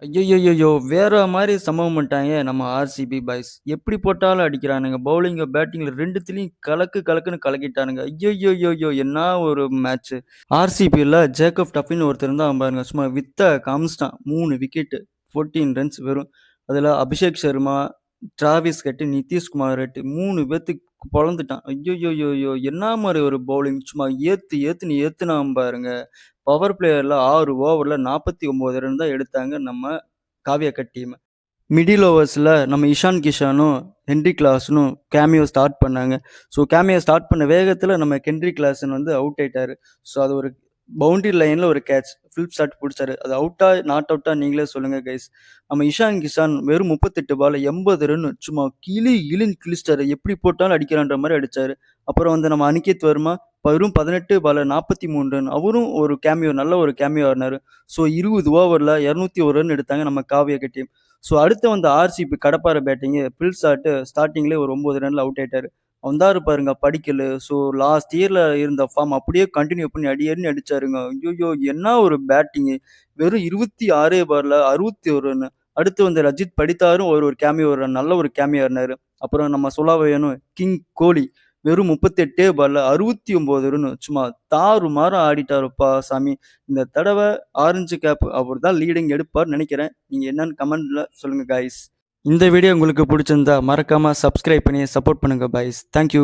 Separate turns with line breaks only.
ஐய்யய்யய்யோ! வேற மாரி சம்பவம் பண்ணிட்டாங்க நம்ம ஆர்சிபி பாய்ஸ். எப்படி போட்டாலும் அடிக்கிறானுங்க. பவுலிங், பேட்டிங்ல 2த்துலயும் கலக்கு கலக்குன்னு கலக்கிட்டானுங்க. ஐய்யய்யய்யோ! என்ன ஒரு மேட்ச்சு. ஆர்சிபில ஜேக்கப் டஃபின்னு ஒருத்தன் இருந்தான் பாருங்க. சும்மா வித்த காமிச்சிட்டான். 3 விக்கெட்டு, 14 ரன்ஸ் வெறும். அதுல Abhishek Sharma, Travis head, Nitish Kumar red 3 பேத்துக்கு பொளந்துட்டான். ஐய்யய்யய்யோ! என்ன மாரி ஒரு பவுலிங். சும்மா ஏத்துன்னு ஏத்துனான் பாருங்க. பவர் பிளேயர்ல 6 ஓவர்ல 49 ரன் தான் எடுத்தாங்க நம்ம காவியாக்கா டீம். மிடில் ஓவர்ஸ்ல நம்ம இஷான் கிஷானும், ஹென்றி கிளாசனும் கேமியோ ஸ்டார்ட் பண்ணாங்க. ஸோ கேமியோ ஸ்டார்ட் பண்ண வேகத்துல நம்ம ஹென்றி கிளாசன் வந்து அவுட் ஆயிட்டாரு. ஸோ அது ஒரு பவுண்டரி லைன்ல ஒரு கேட்ச். Flip shot புடிச்சாரு. அது அவுட்டா, நாட் அவுட்டா நீங்களே சொல்லுங்க கைஸ். நம்ம இஷான் கிஷான் வெறும் 38 பால்ல 80 ரன் சும்மா கிழின்னு கிழிச்சிட்டாரு. எப்படி போட்டாலும் அடிக்கிறான்ற மாரி அடிச்சாரு. அப்புறம் வந்து நம்ம அனிகேத் வர்மா வெறும் 18 பால்ல 43 ரன். அவரும் ஒரு கேமியோ, நல்ல ஒரு கேமியோ ஆடுனாரு. ஸோ 20 ஓவர்ல 201 ரன் எடுத்தாங்க நம்ம காவியாக்கா டீம். ஸோ அடுத்து வந்த ஆர்சிபி கடப்பார பேட்டிங்கு பில் ஷாட் ஸ்டார்டிங்லேயே ஒரு 9 ரன்ல அவுட் ஆயிட்டாரு. வந்தாரு பாருங்க படிக்கலு. ஸோ லாஸ்ட் இயர்ல இருந்த ஃபார்ம் அப்படியே கண்டினியூ பண்ணி அடி அடின்னு அடிச்சாருங்க. ஐய்யய்யோ! என்ன ஒரு பேட்டிங்கு. வெறும் 26 பால்ல 61 ரன். அடுத்து வந்த ரஜித் படித்தாரும் ஒரு கேமியோ நல்ல ஒரு கேமியோ ஆடுனாரு. அப்புறம் நம்ம சொல்ல வேணும் கிங் கோலி வெறும் 38 பால்ல 69 ரன் சும்மா தாறுமாறா ஆடிட்டாருப்பா சாமி. இந்த தடவை ஆரஞ்சு கேப் அவர் தான் லீடிங் எடுப்பார்னு நினைக்கிறேன். நீங்க என்னன்னு கமெண்ட்ல சொல்லுங்க காய்ஸ். இந்த வீடியோ உங்களுக்கு பிடிச்சிருந்தா மறக்காம சப்ஸ்கிரைப் பண்ணி சப்போர்ட் பண்ணுங்க பாய்ஸ். தேங்க்யூ.